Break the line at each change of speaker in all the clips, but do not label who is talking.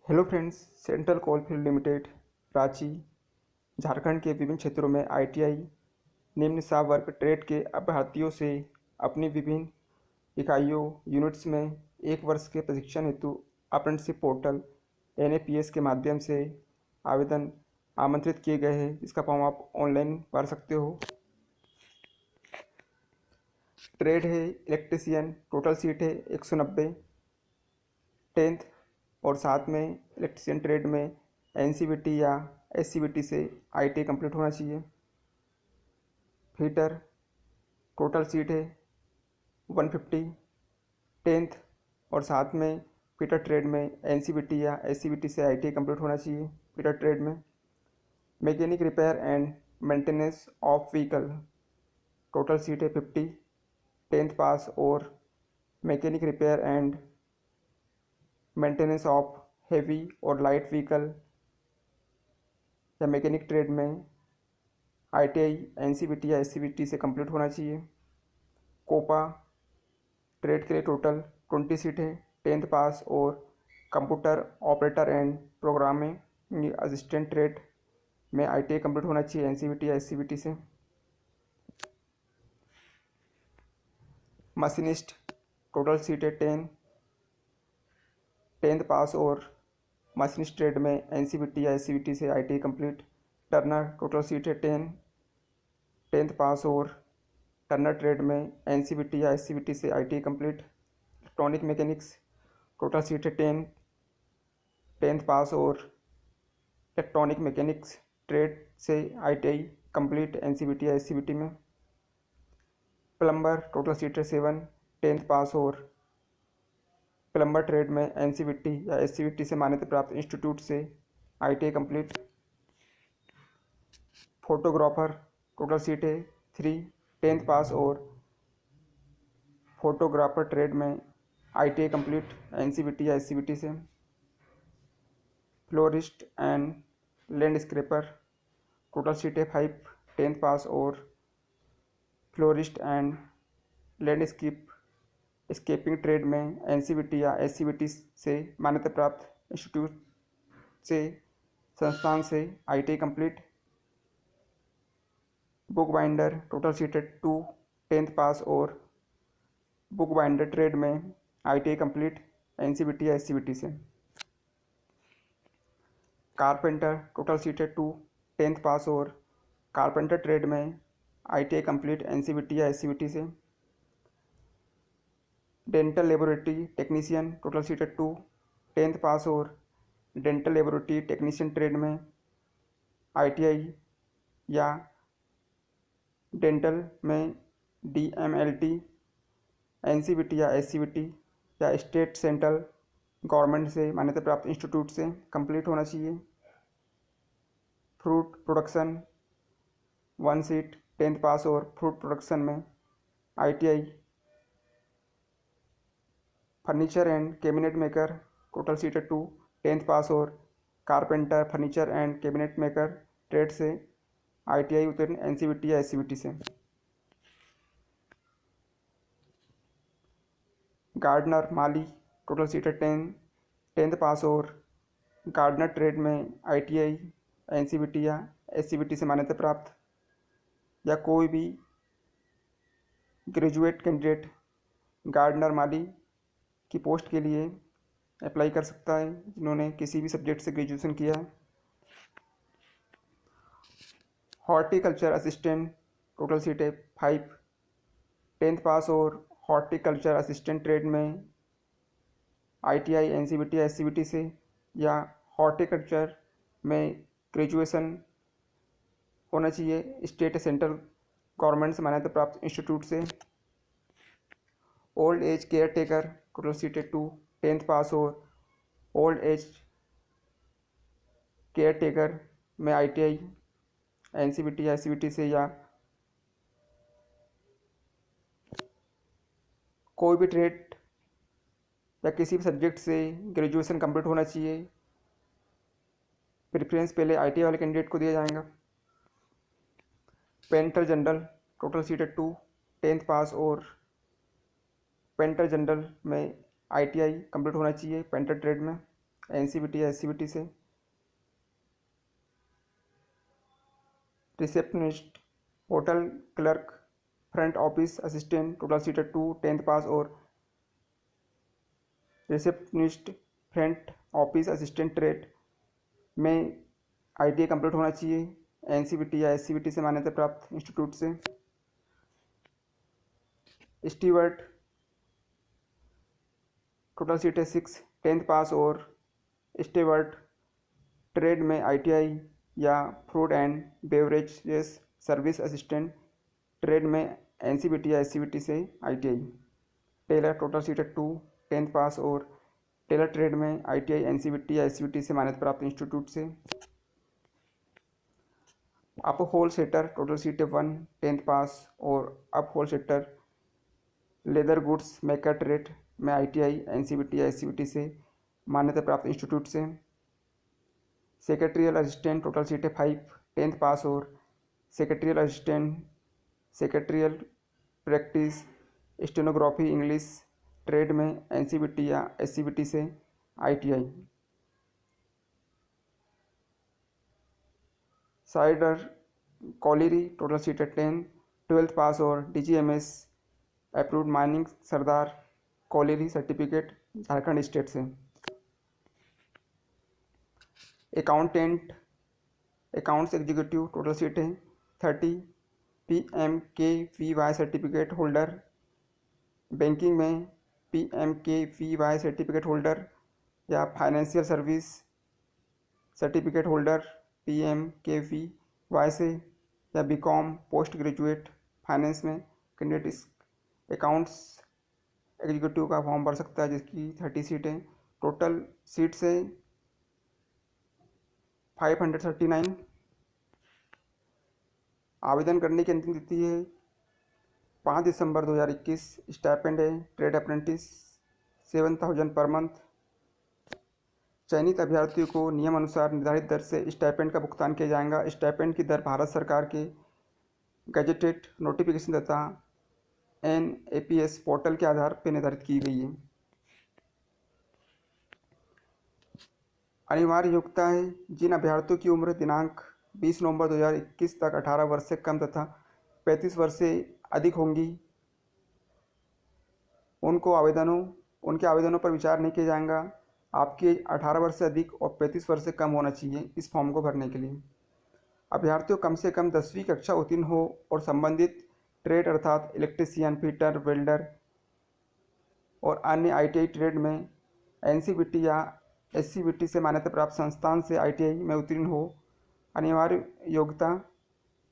Hello friends, central coalfield limited Ranchi Jharkhand के विभिन्न क्षेत्रों में आईटीआई निम्न वर्ग ट्रेड के अभ्यर्थियों से अपनी विभिन्न इकाइयों यूनिट्स में 1 वर्ष के प्रशिक्षण हेतु अप्रेंटिसशिप पोर्टल एनएपीएस के माध्यम से आवेदन आमंत्रित किए गए हैं। इसका फॉर्म आप ऑनलाइन भर सकते हो। ट्रेड है इलेक्ट्रीशियन, टोटल सीट है 190। 10th और साथ में इलेक्ट्रीशियन ट्रेड में एनसीवीटी या एससीवीटी से आईटीआई कंप्लीट होना चाहिए। फिटर टोटल सीट है 150। 10th और साथ में फिटर ट्रेड में एनसीवीटी या एससीवीटी से आईटीआई कंप्लीट होना चाहिए। फिटर ट्रेड में mechanic repair and maintenance of vehicle total seat है 50। 10th पास और mechanic repair and maintenance of heavy और लाइट व्हीकल या मैकेनिक ट्रेड में आईटीआई एनसीवीटी या एससीवीटी से कंप्लीट होना चाहिए। कोपा ट्रेड के लिए टोटल 20 सीट है। 10th पास और computer operator and programming assistant trade में आईटीआई कंप्लीट होना चाहिए एनसीवीटी या एससीवीटी से। मशीनिस्ट टोटल सीट है 10। 10th पास और मशीनिस्ट ट्रेड में एनसीवीटी या एससीवीटी से ITI complete. Turner total seat है 10। 10th पास और टर्नर ट्रेड में एनसीवीटी या एससीवीटी से ITI complete. Electronic mechanics total seat है 10। 10th पास और इलेक्ट्रॉनिक मैकेनिक्स ट्रेड से आईटीआई कंप्लीट एनसीवीटी या एससीवीटी में। प्लम्बर टोटल सीट है 7। 10th पास और प्लम्बर ट्रेड में एनसीवीटी या एससीवीटी से मान्यता प्राप्त इंस्टीट्यूट से ITI complete. Photographer total seat है 3। 10th पास और फोटोग्राफर ट्रेड में आईटीआई कंप्लीट एनसीवीटी या एससीवीटी से। Florist and landscaper total seat है 5। 10th पास और फ्लोरिस्ट एंड लैंडस्केपिंग ट्रेड में एनसीवीटी या एससीवीटी से मान्यता प्राप्त इंस्टीट्यूट से संस्थान से ITI complete. Book binder total seat है 2। 10th पास और बुक बाइंडर ट्रेड में आईटीआई कंप्लीट एनसीवीटी या एससीवीटी से। कारपेंटर टोटल सीट है 2। 10th पास और कारपेंटर ट्रेड में आईटीआई कंप्लीट एनसीवीटी या एससीवीटी से। Dental laboratory technician total seat है 2। 10th पास और डेंटल लेबोरेटरी टेक्नीशियन ट्रेड में आईटीआई या डेंटल में डीएमएलटी एनसीवीटी या एससीवीटी या स्टेट सेंट्रल गवर्नमेंट से मान्यता प्राप्त इंस्टीट्यूट से कंप्लीट होना चाहिए। फ्रूट प्रोडक्शन 1 सीट 10th पास और फ्रूट प्रोडक्शन में ITI. Furniture and cabinet maker total seat है 2। 10th पास और carpenter furniture and cabinet maker trade से आईटीआई उत्तीर्ण एनसीवीटी या एससीवीटी से। गार्डनर माली टोटल सीट है 10। 10th पास और गार्डनर ट्रेड में आईटीआई एनसीवीटी या एससीवीटी से मान्यता प्राप्त या कोई भी ग्रेजुएट कैंडिडेट गार्डनर माली की पोस्ट के लिए अप्लाई कर सकता है जिन्होंने किसी भी सब्जेक्ट से ग्रेजुएशन किया है। हॉर्टिकल्चर असिस्टेंट टोटल सीट है 5। 10th पास और हॉर्टिकल्चर असिस्टेंट ट्रेड में आईटीआई एनसीवीटी या एससीवीटी से या हॉर्टिकल्चर में ग्रेजुएशन होना चाहिए स्टेट सेंट्रल गवर्नमेंट से मान्यता प्राप्त इंस्टीट्यूट से। Old age care taker total seat है 2। 10th पास और ओल्ड एज केयर टेकर में आईटीआई एनसीवीटी या एससीवीटी से या कोई भी ट्रेड या किसी भी सब्जेक्ट से ग्रेजुएशन कंप्लीट होना चाहिए। प्रेफरेंस पहले आईटीआई वाले कैंडिडेट को दिया जाएगा। पेंटर जनरल टोटल सीट है 2। 10th पास और पेंटर जनरल में आईटीआई कंप्लीट होना चाहिए पेंटर ट्रेड में। NCVT या SCVT से। Receptionist, hotel clerk, front office assistant, total seat है 2, 10th पास। और receptionist, front office assistant trade में ITI कंप्लीट होना चाहिए NCVT या SCVT से मान्यता प्राप्त इंस्टीट्यूट से। स्टीवर्ड, टोटल सीट है 6, 10th पास। और स्टीवर्ड ट्रेड में ITI या food and beverages service assistant trade में NCVT या SCVT से ITI। टेलर, टोटल सीट है 2, 10th पास। और टेलर ट्रेड में ITI NCVT या SCVT से मान्यता प्राप्त इंस्टीट्यूट से। Upholsterer, total seat है 1, 10th पास। और upholsterer leather goods maker trade में ITI NCVT या SCVT से मान्यता प्राप्त इंस्टीट्यूट से। सेक्रेटरियल असिस्टेंट, टोटल सीट है 5, 10th पास। और secretarial assistant secretarial practice stenography English trade में NCVT या SCVT से ITI। Cider cholerae, total seat है 10, 12th पास। और DGMS अप्रूव्ड माइनिंग सरदार कॉलेरी सर्टिफिकेट झारखंड स्टेट से। Accountant, accounts executive, total seat है 30, PMKVY सर्टिफिकेट होल्डर। बैंकिंग में PMKVY सर्टिफिकेट होल्डर या financial service certificate holder PMKVY से, या BCom पोस्ट ग्रेजुएट फाइनेंस में candidate इस अकाउंट्स एग्जीक्यूटिव का फॉर्म भर सकता है, जिसकी 30 सीटें। टोटल सीट से 539। आवेदन करने की अंतिम तिथि है 5 दिसंबर 2021। स्टाइपेंड है ट्रेड अप्रेंटिस 7,000 पर मंथ। चयनित अभ्यर्थियों को नियम अनुसार निर्धारित दर से स्टाइपेंड का भुगतान किया जाएगा। स्टाइपेंड की दर भारत सरकार के गजेटेड नोटिफिकेशन तथा NAPS पोर्टल के आधार पर निर्धारित की गई है। अनिवार्य योग्यता है, जिन अभ्यर्थियों की उम्र दिनांक 20 नवंबर 2021 तक 18 वर्ष से कम तथा 35 वर्ष से अधिक होंगी, उनके आवेदनों पर विचार नहीं किया जाएगा। आपकी 18 वर्ष से अधिक और 35 वर्ष से कम होना चाहिए इस फॉर्म को भरने के लिए। अभ्यर्थियों कम से कम 10वीं कक्षा उत्तीर्ण हो और संबंधित ट्रेड अर्थात इलेक्ट्रीशियन, फिटर, वेल्डर और अन्य ITI ट्रेड में NCVT या SCVT से मान्यता प्राप्त संस्थान से ITI में उत्तीर्ण हो। अनिवार्य योग्यता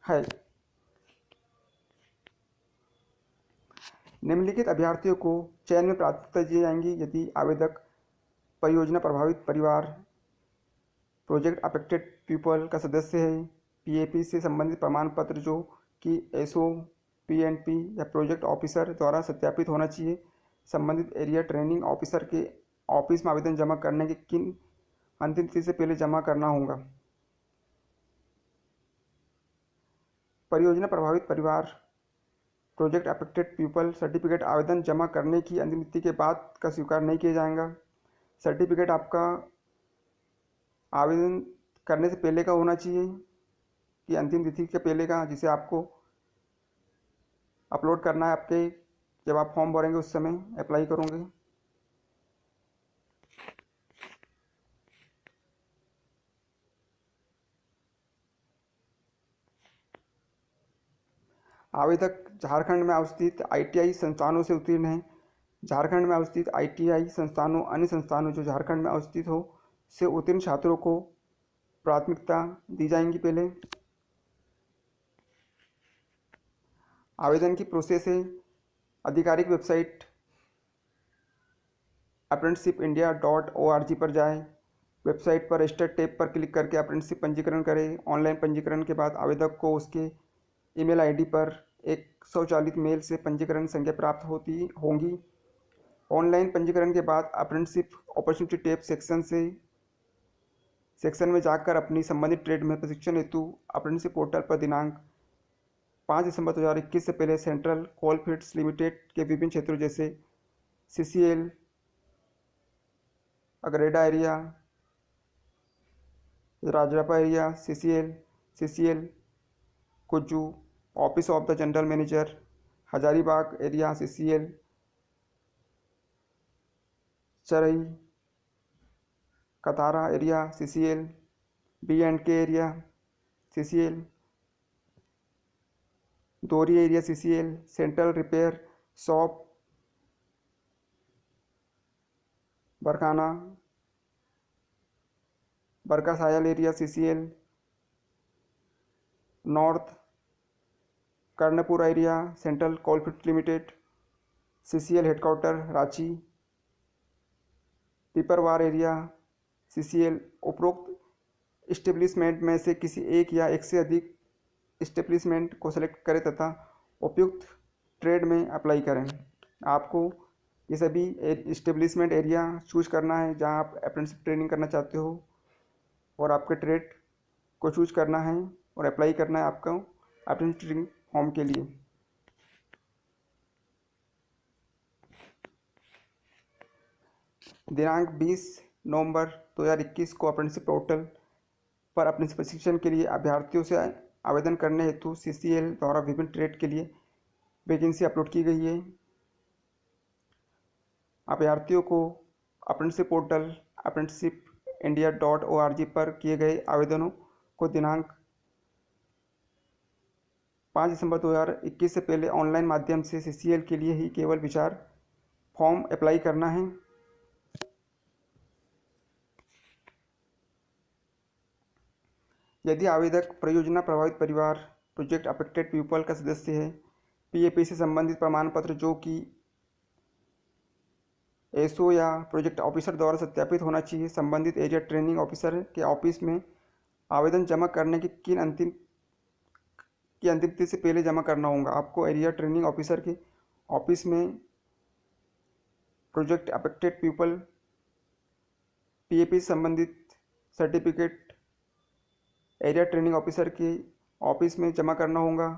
है। निम्नलिखित अभ्यर्थियों को चयन में प्राथमिकता दी जाएंगी यदि आवेदक परियोजना प्रभावित परिवार, प्रोजेक्ट अफेक्टेड पीपल का सदस्य है, PAP से संबंधित प्रमाण पत्र जो कि SO, PNP या प्रोजेक्ट ऑफिसर द्वारा सत्यापित होना चाहिए, संबंधित एरिया ट्रेनिंग ऑफिसर के ऑफिस में आवेदन जमा करने की किन अंतिम तिथि से पहले जमा करना होगा। परियोजना प्रभावित परिवार, प्रोजेक्ट अफेक्टेड पीपल सर्टिफिकेट आवेदन जमा करने की अंतिम तिथि के बाद का स्वीकार नहीं किया जाएगा। सर्टिफिकेट आपका आवेदन करने से पहले का होना चाहिए कि अंतिम तिथि के पहले का, जिसे आपको अपलोड करना है आपके जब आप फॉर्म भरेंगे उस समय अप्लाई करोगे। आवेदक झारखंड में अवस्थित ITI संस्थानों से उत्तीर्ण हैं। झारखंड में अवस्थित ITI संस्थानों, अन्य संस्थानों जो झारखंड में अवस्थित हो से उत्तीर्ण छात्रों को प्राथमिकता दी जाएंगी। पहले आवेदन की प्रोसेस है, आधिकारिक वेबसाइट apprenticeshipindia.org पर जाएं। वेबसाइट पर रजिस्टर टैब पर क्लिक करके अप्रेंटिसशिप पंजीकरण करें। ऑनलाइन पंजीकरण के बाद आवेदक को उसके ईमेल ID पर एक स्वचालित मेल से पंजीकरण संख्या प्राप्त होंगी। ऑनलाइन पंजीकरण के बाद अप्रेंटिसशिप अपॉर्चुनिटी टैब सेक्शन में जाकर अपनी संबंधित ट्रेड में प्रशिक्षण हेतु अप्रेंटिसशिप पोर्टल पर दिनांक 5 दिसंबर 2021 से पहले सेंट्रल कोलफील्ड्स लिमिटेड के विभिन्न क्षेत्रों जैसे CCL, अग्रेडा area, Rajrappa area CCL Kuju office of the general manager, Hazaribagh area CCL Charhi, Kathara area CCL, B&K area CCL, Dhori area CCL, central repair shop Barkakana, Barkasayal area CCL, north Karanpura area central coalfield limited CCL headquarter Ranchi, Piparwar area CCL। उपरोक्त establishment में से किसी एक या एक से अधिक establishment को सेलेक्ट करें तथा उपयुक्त ट्रेड में अप्लाई करें। आपको ये सभी इस्टेब्लिशमेंट एरिया चूज करना है जहां आप अप्रेंटिसशिप ट्रेनिंग करना चाहते हो, और आपके ट्रेड को चूज करना है और अप्लाई करना है आपको अप्रेंटिस ट्रेनिंग फॉर्म के लिए। दिनांक 20 नवंबर 2021 को अप्रेंटिसशिप पोर्टल पर अप्रेंटिस प्रशिक्षण के लिए अभ्यर्थियों से आवेदन करने हेतु CCL द्वारा विभिन्न ट्रेड के लिए वैकेंसी अपलोड की गई है। अभ्यर्थियों को अप्रेंटिसशिप पोर्टल apprenticeshipiindia.org पर किए गए आवेदनों को दिनांक 5 दिसंबर 2021 से पहले ऑनलाइन माध्यम से CCL के लिए ही केवल विचार फॉर्म अप्लाई करना है। यदि आवेदक परियोजना प्रभावित परिवार प्रोजेक्ट अफेक्टेड पीपल का सदस्य है, PAP से संबंधित प्रमाण पत्र जो कि एसओ या प्रोजेक्ट ऑफिसर द्वारा सत्यापित होना चाहिए। संबंधित एरिया ट्रेनिंग ऑफिसर के ऑफिस में आवेदन जमा करने की अंतिम तिथि से पहले जमा करना होगा। आपको एरिया ट्रेनिंग ऑफिसर के ऑफिस में प्रोजेक्ट अफेक्टेड पीपल PAP से संबंधित सर्टिफिकेट एरिया ट्रेनिंग ऑफिसर के ऑफिस में जमा करना होगा।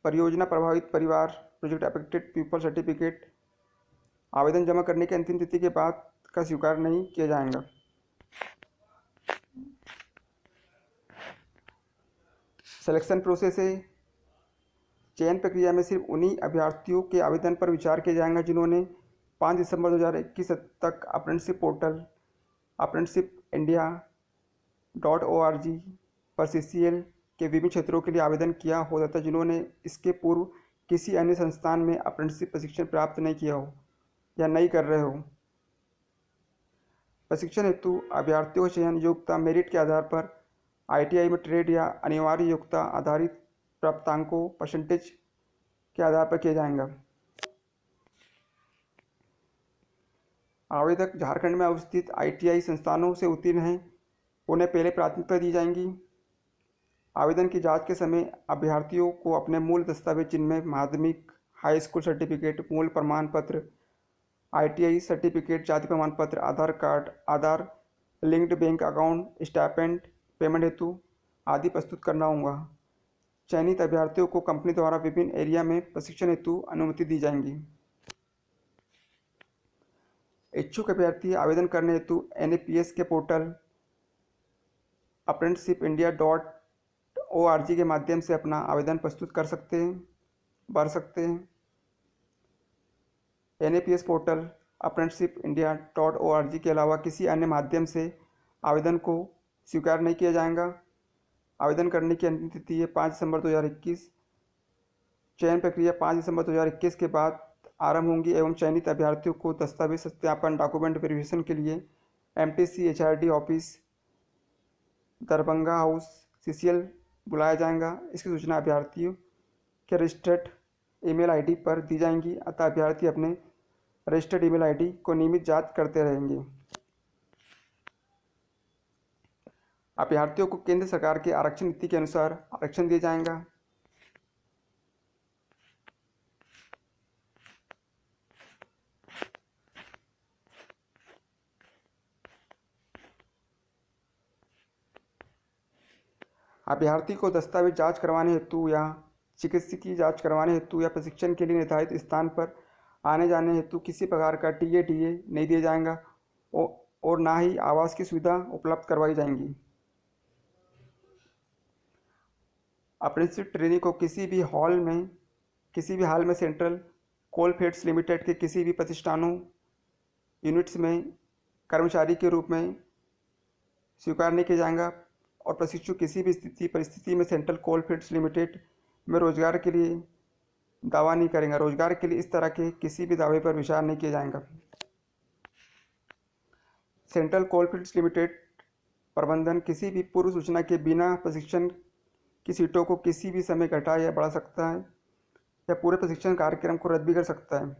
परियोजना प्रभावित परिवार प्रोजेक्ट अफेक्टेड पीपल सर्टिफिकेट आवेदन जमा करने की अंतिम तिथि के बाद का स्वीकार नहीं किया जाएगा। सिलेक्शन प्रोसेस है। चयन प्रक्रिया में सिर्फ उन्हीं अभ्यर्थियों के आवेदन पर विचार किया जाएगा जिन्होंने 5 दिसंबर 2021 तक अप्रेंटिसशिप पोर्टल apprenticeshipindia.org पर CCL के विभिन्न क्षेत्रों के लिए आवेदन किया हो तथा जिन्होंने इसके पूर्व किसी अन्य संस्थान में अप्रेंटिसशिप प्रशिक्षण प्राप्त नहीं किया हो या नहीं कर रहे हो। प्रशिक्षण हेतु अभ्यर्थियों का चयन योग्यता मेरिट के आधार पर ITI में ट्रेड या अनिवार्य योग्यता आधारित प्राप्तांकों परसेंटेज के आधार पर किया जाएगा। आवेदक झारखंड में अवस्थित ITI संस्थानों से उत्तीर्ण हैं, उन्हें पहले प्राथमिकता दी जाएगी। आवेदन की जांच के समय अभ्यर्थियों को अपने मूल दस्तावेज जिनमें माध्यमिक हाई स्कूल सर्टिफिकेट, मूल प्रमाण पत्र, ITI सर्टिफिकेट, जाति प्रमाण पत्र, Aadhaar card, Aadhaar linked bank account, stipend, payment हेतु आदि प्रस्तुत करना होगा। चयनित अभ्यर्थियों को कंपनी द्वारा विभिन्न एरिया में प्रशिक्षण हेतु अनुमति दी जाएगी। इच्छुक अभ्यर्थी आवेदन करने हेतु NAPS के पोर्टल apprenticeshipindia.org के माध्यम से अपना आवेदन प्रस्तुत कर सकते हैं, भर सकते हैं। NAPS पोर्टल apprenticeshipindia.org के अलावा किसी अन्य माध्यम से आवेदन को स्वीकार नहीं किया जाएगा। आवेदन करने की अंतिम तिथि है 5 दिसंबर 2021। चयन प्रक्रिया 5 दिसंबर 2021 के बाद आरंभ होंगी एवं चयनित अभ्यर्थियों को दस्तावेज सत्यापन डॉक्यूमेंट वेरिफिकेशन के लिए MTC HRD office Darbhanga house CCL बुलाया जाएगा। इसकी सूचना अभ्यर्थियों के रजिस्टर्ड ईमेल ID पर दी जाएंगी, अतः अभ्यर्थी अपने रजिस्टर्ड ईमेल ID को नियमित जांच करते रहेंगे। अभ्यर्थियों को केंद्र सरकार के आरक्षण नीति के अनुसार आरक्षण दिया जाएगा। अभ्यर्थी को दस्तावेज जांच करवाने हेतु या चिकित्सकीय जांच करवाने हेतु या प्रशिक्षण के लिए निर्धारित स्थान पर आने जाने हेतु किसी प्रकार का टीए नहीं दिया जाएगा और ना ही आवास की सुविधा उपलब्ध करवाई जाएंगी। अप्रेंटिसशिप ट्रेनी को किसी भी हाल में सेंट्रल कोलफील्ड्स लिमिटेड के किसी भी प्रतिष्ठानों यूनिट्स में कर्मचारी के रूप में स्वीकार नहीं किया जाएगा और प्रशिक्षु किसी भी परिस्थिति में सेंट्रल कोलफील्ड्स लिमिटेड में रोजगार के लिए दावा नहीं करेंगे। रोजगार के लिए इस तरह के किसी भी दावे पर विचार नहीं किया जाएगा। सेंट्रल कोलफील्ड्स लिमिटेड प्रबंधन किसी भी पूर्व सूचना के बिना प्रशिक्षण की सीटों को किसी भी समय घटा या बढ़ा सकता है या पूरे प्रशिक्षण कार्यक्रम को रद्द भी कर सकता है।